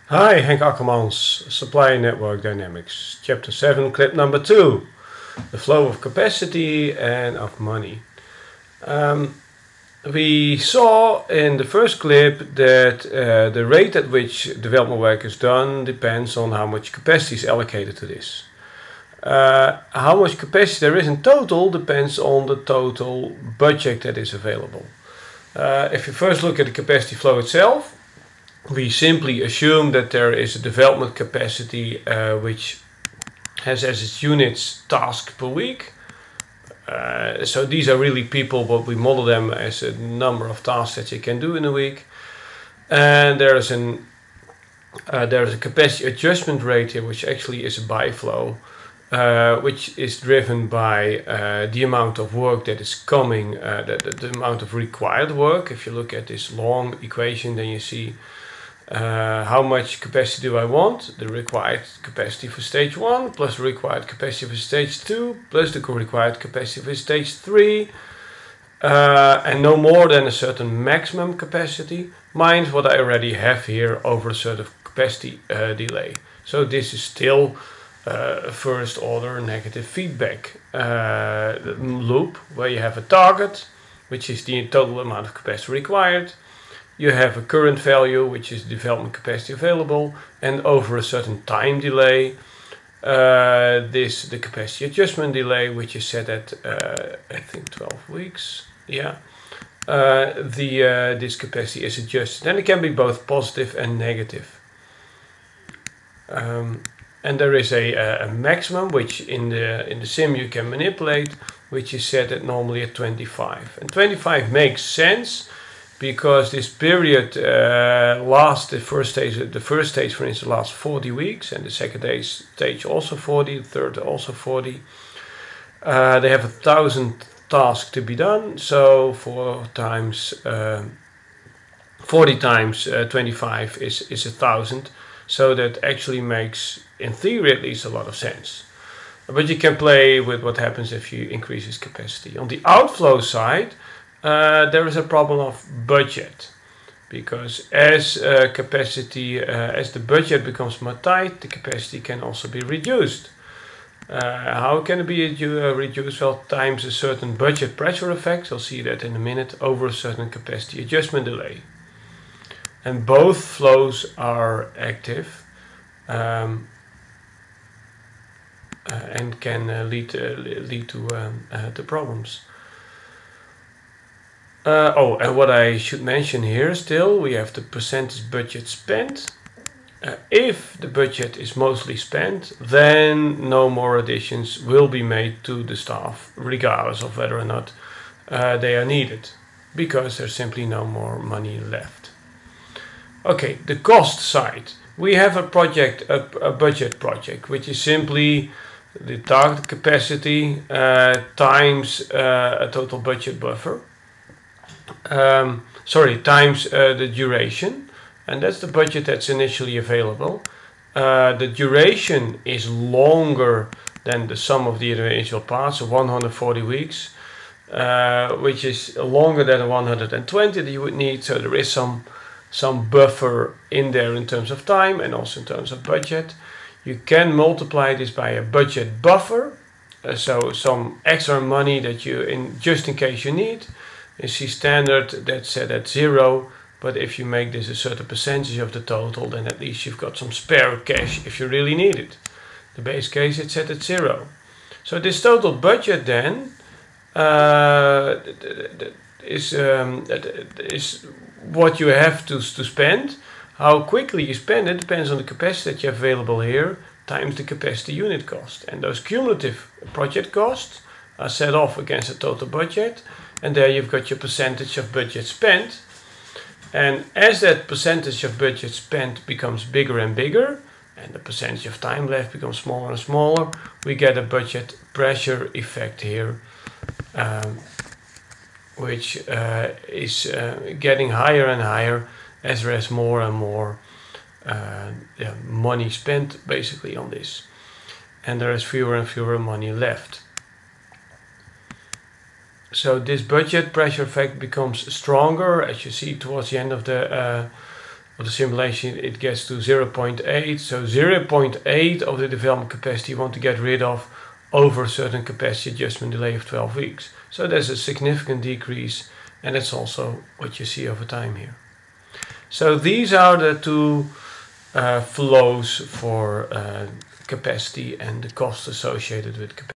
Hi, Henk Akkermans, Supply Network Dynamics, Chapter 7, clip number 2, the flow of capacity and of money. We saw in the first clip that the rate at which development work is done depends on how much capacity is allocated to this. How much capacity there is in total depends on the total budget that is available. If you first look at the capacity flow itself, we simply assume that there is a development capacity which has as its units tasks per week. So these are really people, but we model them as a number of tasks that you can do in a week. And there is a capacity adjustment rate here, which actually is a biflow, which is driven by the amount of work that is coming, the amount of required work. If you look at this long equation, then you see how much capacity do I want? The required capacity for stage 1 plus the required capacity for stage 2 plus the required capacity for stage 3 and no more than a certain maximum capacity minus what I already have here over a certain capacity delay. So this is still first order negative feedback loop where you have a target, which is the total amount of capacity required. You have a current value, which is development capacity available, and over a certain time delay, the capacity adjustment delay, which is set at I think 12 weeks. Yeah, this capacity is adjusted, and it can be both positive and negative. And there is a maximum, which in the sim you can manipulate, which is set at normally at 25, and 25 makes sense. Because this period lasts, the first stage for instance lasts 40 weeks, and the second stage also 40, the third also 40. They have 1,000 tasks to be done, so 40 times 25 is 1,000, so that actually makes, in theory at least, a lot of sense. But you can play with what happens if you increase its capacity. On the outflow side, there is a problem of budget, because as the budget becomes more tight, the capacity can also be reduced. How can it be reduced? Well, times a certain budget pressure effect, I'll see that in a minute, over a certain capacity adjustment delay. And both flows are active and can lead to problems. And what I should mention here still, we have the percentage budget spent. If the budget is mostly spent, then no more additions will be made to the staff, regardless of whether or not they are needed, because there's simply no more money left. Okay, the cost side. We have a budget project, which is simply the target capacity times a total budget buffer. Times the duration, and that's the budget that's initially available. The duration is longer than the sum of the individual parts, so 140 weeks, which is longer than 120 that you would need, so there is some buffer in there in terms of time and also in terms of budget. You can multiply this by a budget buffer, so some extra money that you, just in case you need. You see standard that's set at 0, but if you make this a certain percentage of the total, then at least you've got some spare cash if you really need it. The base case it's set at 0. So this total budget then is what you have to spend. How quickly you spend it depends on the capacity that you have available here times the capacity unit cost. And those cumulative project costs are set off against the total budget. And there you've got your percentage of budget spent. And as that percentage of budget spent becomes bigger and bigger, and the percentage of time left becomes smaller and smaller, we get a budget pressure effect here, which is getting higher and higher as there is more and more money spent basically on this. And there is fewer and fewer money left. So this budget pressure effect becomes stronger, as you see towards the end of the of the simulation it gets to 0.8. So 0.8 of the development capacity you want to get rid of over a certain capacity adjustment delay of 12 weeks. So there's a significant decrease, and that's also what you see over time here. So these are the two flows for capacity and the cost associated with capacity.